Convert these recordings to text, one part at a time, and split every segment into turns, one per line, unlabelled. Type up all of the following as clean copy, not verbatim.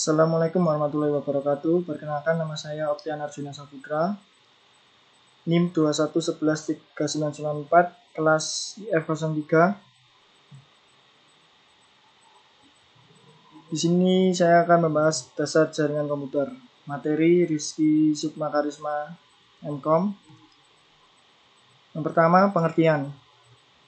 Assalamualaikum warahmatullahi wabarakatuh. Perkenalkan, nama saya Oktian Arjuna Saputra, NIM 21113994, kelas IF03. Di sini saya akan membahas dasar jaringan komputer. Materi Rizky Sukma Karisma MKom. Yang pertama, pengertian.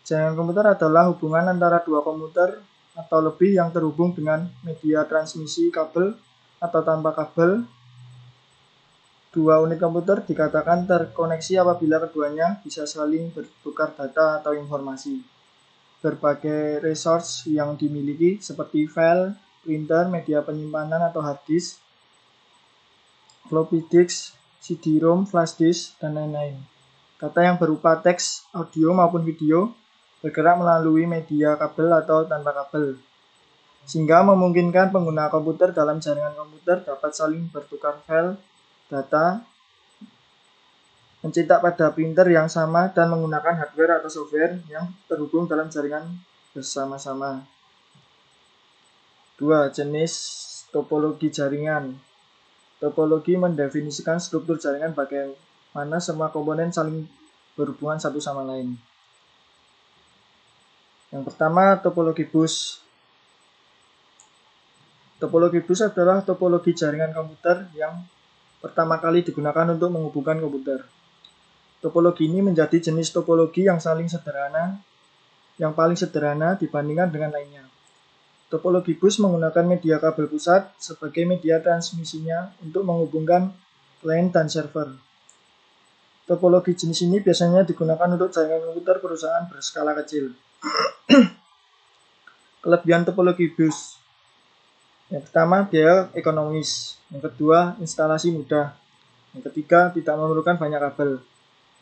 Jaringan komputer adalah hubungan antara dua komputer atau lebih yang terhubung dengan media transmisi kabel atau tanpa kabel. Dua unit komputer dikatakan terkoneksi apabila keduanya bisa saling bertukar data atau informasi. Berbagai resource yang dimiliki seperti file, printer, media penyimpanan atau hard disk, floppy disk, CD-ROM, flash disk, dan lain-lain. Data yang berupa teks, audio maupun video bergerak melalui media kabel atau tanpa kabel, sehingga memungkinkan pengguna komputer dalam jaringan komputer dapat saling bertukar file, data, mencetak pada printer yang sama, dan menggunakan hardware atau software yang terhubung dalam jaringan bersama-sama. 2. Jenis topologi jaringan. Topologi mendefinisikan struktur jaringan bagaimana semua komponen saling berhubungan satu sama lain. Yang pertama, topologi bus. Topologi bus adalah topologi jaringan komputer yang pertama kali digunakan untuk menghubungkan komputer. Topologi ini menjadi jenis topologi yang paling sederhana dibandingkan dengan lainnya. Topologi bus menggunakan media kabel pusat sebagai media transmisinya untuk menghubungkan client dan server. Topologi jenis ini biasanya digunakan untuk jaringan komputer perusahaan berskala kecil. Kelebihan topologi bus. Yang pertama, biaya ekonomis. Yang kedua, instalasi mudah. Yang ketiga, tidak memerlukan banyak kabel.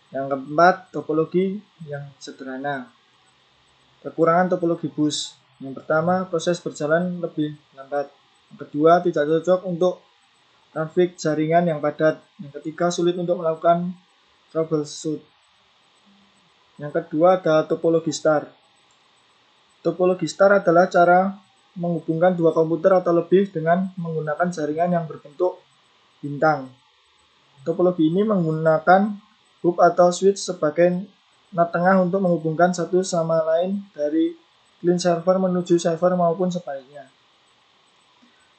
Yang keempat, topologi yang sederhana. Kekurangan topologi bus. Yang pertama, proses berjalan lebih lambat. Yang kedua, tidak cocok untuk trafik jaringan yang padat. Yang ketiga, sulit untuk melakukan troubleshoot. Yang kedua, ada topologi star. Topologi star adalah cara menghubungkan dua komputer atau lebih dengan menggunakan jaringan yang berbentuk bintang. Topologi ini menggunakan hub atau switch sebagai nat tengah untuk menghubungkan satu sama lain dari client server menuju server maupun sebaliknya.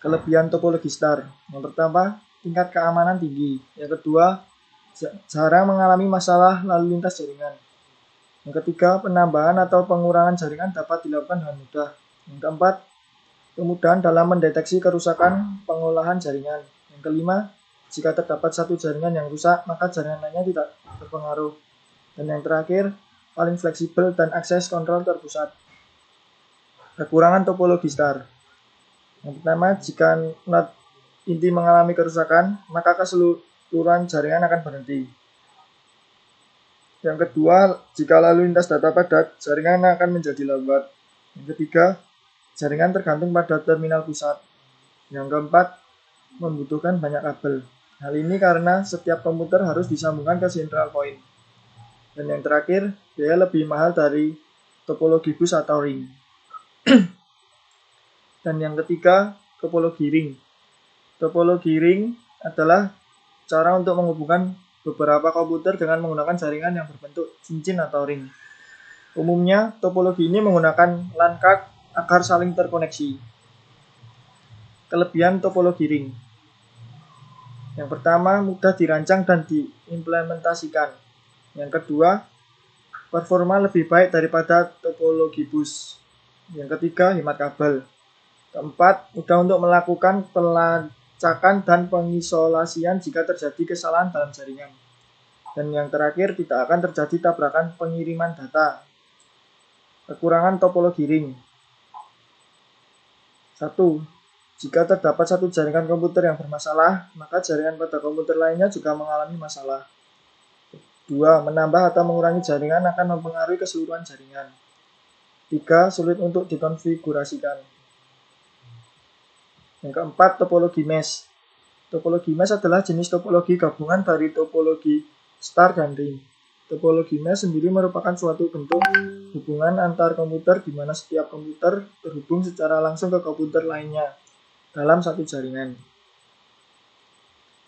Kelebihan topologi star. Yang pertama, tingkat keamanan tinggi. Yang kedua, jarang mengalami masalah lalu lintas jaringan. Yang ketiga, penambahan atau pengurangan jaringan dapat dilakukan dengan mudah. Yang keempat, kemudahan dalam mendeteksi kerusakan pengolahan jaringan. Yang kelima, jika terdapat satu jaringan yang rusak, maka jaringan lainnya tidak terpengaruh. Dan yang terakhir, paling fleksibel dan akses kontrol terpusat. Kekurangan topologi star. Yang pertama, jika node inti mengalami kerusakan, maka keseluruhan jaringan akan berhenti. Yang kedua, jika lalu lintas data padat, jaringan akan menjadi lambat. Yang ketiga, jaringan tergantung pada terminal pusat. Yang keempat, membutuhkan banyak kabel. Hal ini karena setiap komputer harus disambungkan ke central point. Dan yang terakhir, biaya lebih mahal dari topologi bus atau ring. Dan yang ketiga, topologi ring. Topologi ring adalah cara untuk menghubungkan beberapa komputer dengan menggunakan jaringan yang berbentuk cincin atau ring. Umumnya, topologi ini menggunakan LAN card agar saling terkoneksi. Kelebihan topologi ring. Yang pertama, mudah dirancang dan diimplementasikan. Yang kedua, performa lebih baik daripada topologi bus. Yang ketiga, hemat kabel. Keempat, mudah untuk melakukan pelacakan dan pengisolasian jika terjadi kesalahan dalam jaringan. Dan yang terakhir, tidak akan terjadi tabrakan pengiriman data. Kekurangan topologi ring. 1. Jika terdapat satu jaringan komputer yang bermasalah, maka jaringan pada komputer lainnya juga mengalami masalah. 2. Menambah atau mengurangi jaringan akan mempengaruhi keseluruhan jaringan. 3. Sulit untuk dikonfigurasikan. Yang keempat, topologi mesh. Topologi mesh adalah jenis topologi gabungan dari topologi star dan ring. Topologi mesh sendiri merupakan suatu bentuk hubungan antar komputer di mana setiap komputer terhubung secara langsung ke komputer lainnya. dalam satu jaringan.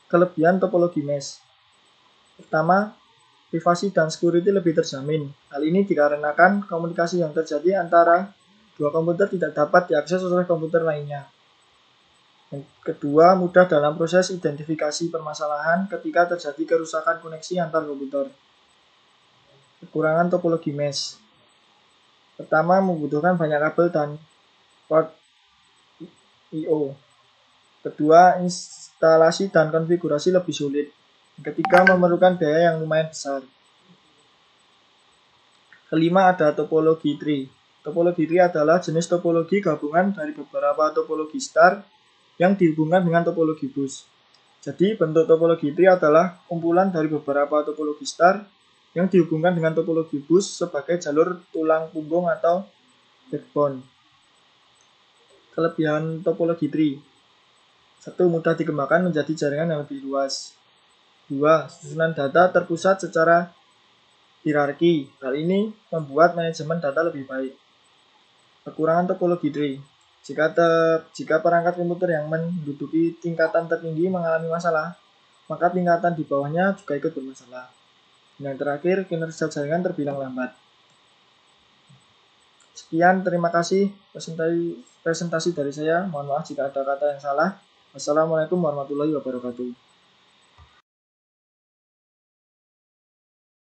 Kelebihan topologi mesh. Pertama, privasi dan security lebih terjamin. Hal ini dikarenakan komunikasi yang terjadi antara dua komputer tidak dapat diakses oleh komputer lainnya. Yang kedua, mudah dalam proses identifikasi permasalahan ketika terjadi kerusakan koneksi antar komputer. Kekurangan topologi mesh. Pertama, membutuhkan banyak kabel dan port I/O. Kedua, instalasi dan konfigurasi lebih sulit. Ketiga, memerlukan biaya yang lumayan besar. Kelima, ada topologi tree. Topologi tree adalah jenis topologi gabungan dari beberapa topologi star yang dihubungkan dengan topologi bus. Jadi, bentuk topologi tree adalah kumpulan dari beberapa topologi star yang dihubungkan dengan topologi bus sebagai jalur tulang punggung atau backbone. Kelebihan topologi tree. 1. Mudah dikembangkan menjadi jaringan yang lebih luas. 2. Susunan data terpusat secara hierarki. Hal ini membuat manajemen data lebih baik. Kekurangan topologi tree. Jika perangkat komputer yang menduduki tingkatan tertinggi mengalami masalah, maka tingkatan di bawahnya juga ikut bermasalah. Yang terakhir, kinerja jaringan terbilang lambat. Sekian, terima kasih presentasi dari saya. Mohon maaf jika ada kata yang salah. Wassalamualaikum warahmatullahi wabarakatuh.